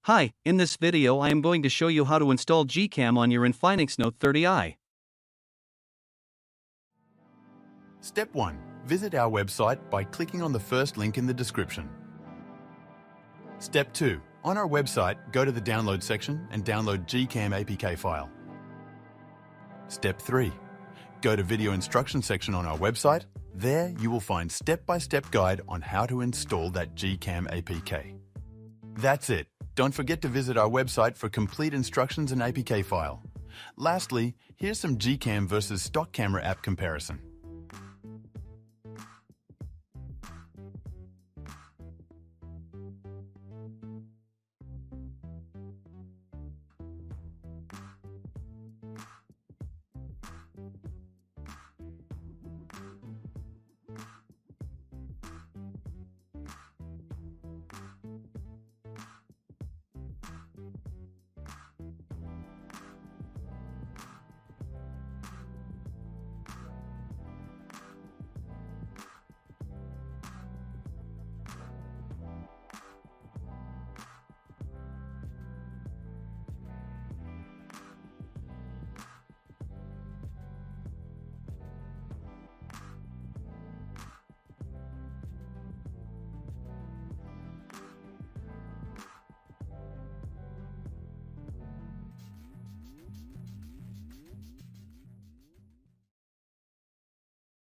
Hi, in this video I am going to show you how to install GCam on your Infinix Note 30i. Step 1. Visit our website by clicking on the first link in the description. Step 2. On our website, go to the download section and download GCam APK file. Step 3. Go to video instruction section on our website. There you will find step-by-step guide on how to install that GCam APK. That's it. Don't forget to visit our website for complete instructions and APK file. Lastly, here's some GCam versus stock camera app comparison.